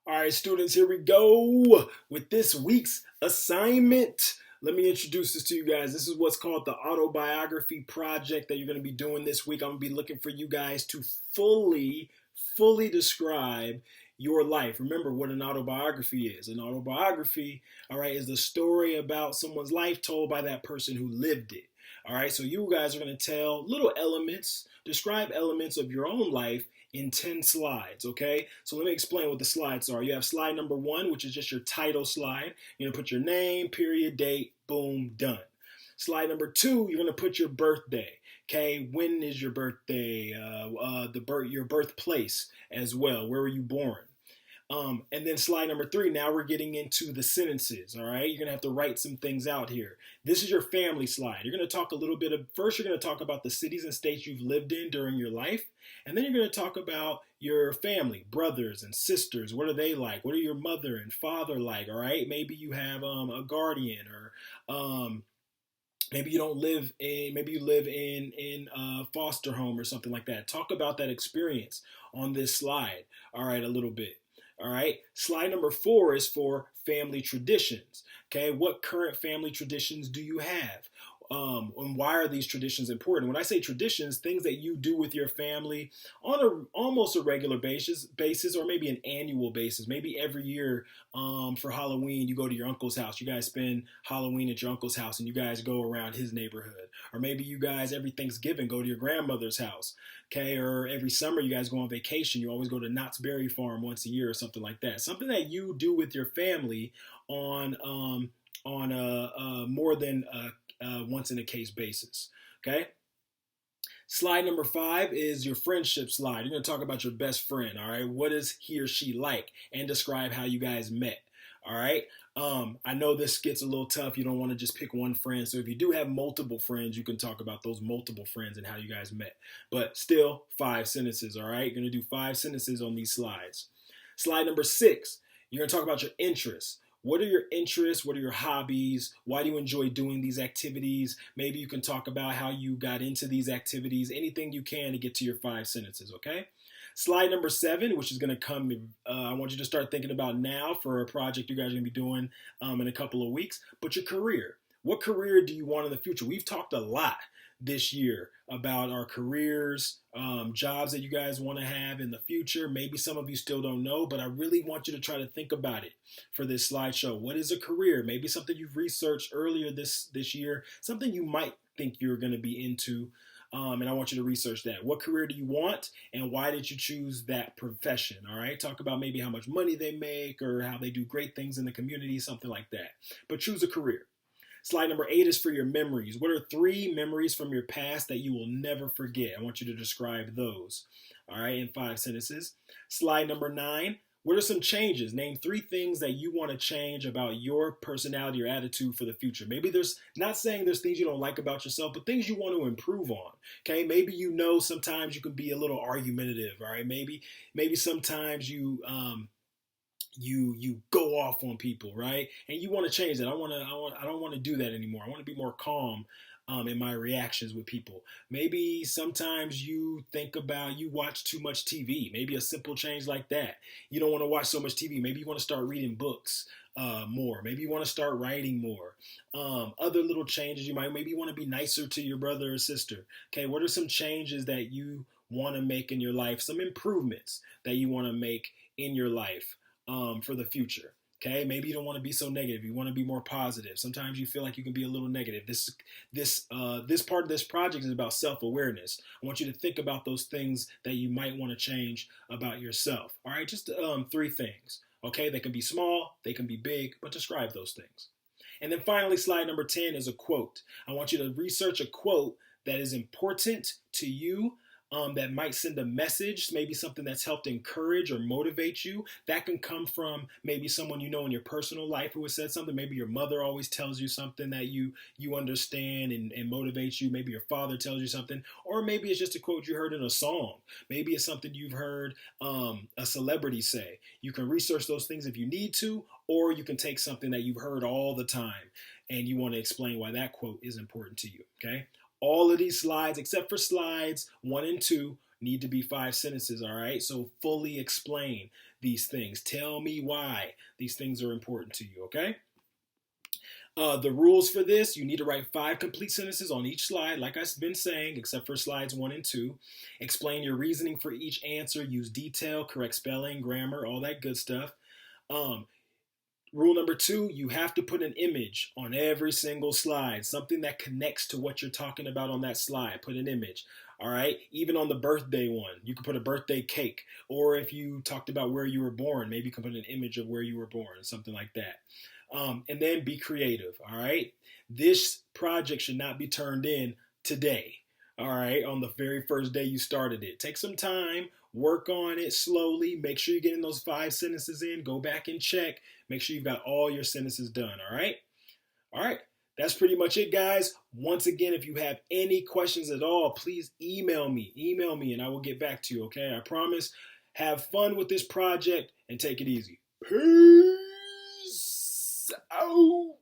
All right, students, here we go with this week's assignment. Let me introduce this to you guys. This is what's called the Autobiography Project that you're going to be doing this week. I'm going to be looking for you guys to fully describe your life. Remember what an autobiography is. An autobiography, all right, is the story about someone's life told by that person who lived it. All right, so you guys are going to tell little elements, describe elements of your own life in 10 slides, okay? So let me explain what the slides are. You have slide number 1, which is just your title slide. You're gonna put your name, period, date, boom, done. Slide number 2, you're gonna put your birthday, okay? When is your birthday? Your birthplace as well. Where were you born? And then slide number 3, now we're getting into the sentences, all right? You're going to have to write some things out here. This is your family slide. You're going to talk a little bit of, first you're going to talk about the cities and states you've lived in during your life. And then you're going to talk about your family, brothers and sisters. What are they like? What are your mother and father like, all right? Maybe you have a guardian or maybe you don't live in, maybe you live in a foster home or something like that. Talk about that experience on this slide, all right, a little bit. All right. Slide number 4 is for family traditions. Okay. What current family traditions do you have? And why are these traditions important? When I say traditions, things that you do with your family on almost a regular basis, or maybe an annual basis. Maybe every year for Halloween, you go to your uncle's house. You guys spend Halloween at your uncle's house and you guys go around his neighborhood. Or maybe you guys every Thanksgiving go to your grandmother's house. Okay, or every summer you guys go on vacation. You always go to Knott's Berry Farm once a year or something like that. Something that you do with your family on a more than once in a case basis. Okay. Slide number 5 is your friendship slide. You're going to talk about your best friend. All right. What is he or she like? And describe how you guys met. All right. I know this gets a little tough. You don't want to just pick one friend. So if you do have multiple friends, you can talk about those multiple friends and how you guys met. But still 5 sentences. All right. You're going to do 5 sentences on these slides. Slide number 6, you're going to talk about your interests. What are your interests? What are your hobbies? Why do you enjoy doing these activities? Maybe you can talk about how you got into these activities, anything you can to get to your 5 sentences, okay? Slide number 7, which is going to come, I want you to start thinking about now for a project you guys are going to be doing in a couple of weeks, but your career. What career do you want in the future? We've talked a lot this year about our careers, jobs that you guys want to have in the future. Maybe some of you still don't know, but I really want you to try to think about it for this slideshow. What is a career? Maybe something you've researched earlier this year, something you might think you're going to be into. And I want you to research that. What career do you want and why did you choose that profession? All right. Talk about maybe how much money they make or how they do great things in the community, something like that. But choose a career. Slide number 8 is for your memories. What are 3 memories from your past that you will never forget? I want you to describe those, all right, in 5 sentences. Slide number 9, what are some changes? Name 3 things that you want to change about your personality or attitude for the future. Maybe there's, not saying there's things you don't like about yourself, but things you want to improve on, okay? Maybe you know sometimes you can be a little argumentative, all right? Maybe sometimes you go off on people, right? And you want to change that. I don't want to do that anymore. I want to be more calm in my reactions with people. Maybe sometimes you watch too much TV. Maybe a simple change like that. You don't want to watch so much TV. Maybe you want to start reading books more. Maybe you want to start writing more. Other little changes maybe you want to be nicer to your brother or sister. Okay, what are some changes that you want to make in your life? Some improvements that you want to make in your life for the future. Okay, maybe you don't want to be so negative. You want to be more positive. Sometimes you feel like you can be a little negative. This part of this project is about self-awareness. I want you to think about those things that you might want to change about yourself. All right, just 3 things. Okay, they can be small, they can be big, but describe those things. And then finally, slide number 10 is a quote. I want you to research a quote that is important to you, that might send a message, maybe something that's helped encourage or motivate you. That can come from maybe someone you know in your personal life who has said something. Maybe your mother always tells you something that you understand and motivates you. Maybe your father tells you something, or maybe it's just a quote you heard in a song. Maybe it's something you've heard a celebrity say. You can research those things if you need to, or you can take something that you've heard all the time and you want to explain why that quote is important to you, okay? All of these slides, except for slides 1 and 2, need to be 5 sentences, all right? So fully explain these things. Tell me why these things are important to you, okay? The rules for this, you need to write 5 complete sentences on each slide, like I've been saying, except for slides 1 and 2. Explain your reasoning for each answer. Use detail, correct spelling, grammar, all that good stuff. Um, Rule number 2, you have to put an image on every single slide, something that connects to what you're talking about on that slide. Put an image. All right. Even on the birthday one, you can put a birthday cake. Or if you talked about where you were born, maybe you can put an image of where you were born, something like that. And then be creative. All right. This project should not be turned in today. All right. On the very first day you started it. Take some time, work on it slowly. Make sure you're getting those 5 sentences in. Go back and check. Make sure you've got all your sentences done. All right. All right. That's pretty much it, guys. Once again, if you have any questions at all, please email me. Email me and I will get back to you, okay? I promise. Have fun with this project and take it easy. Peace out.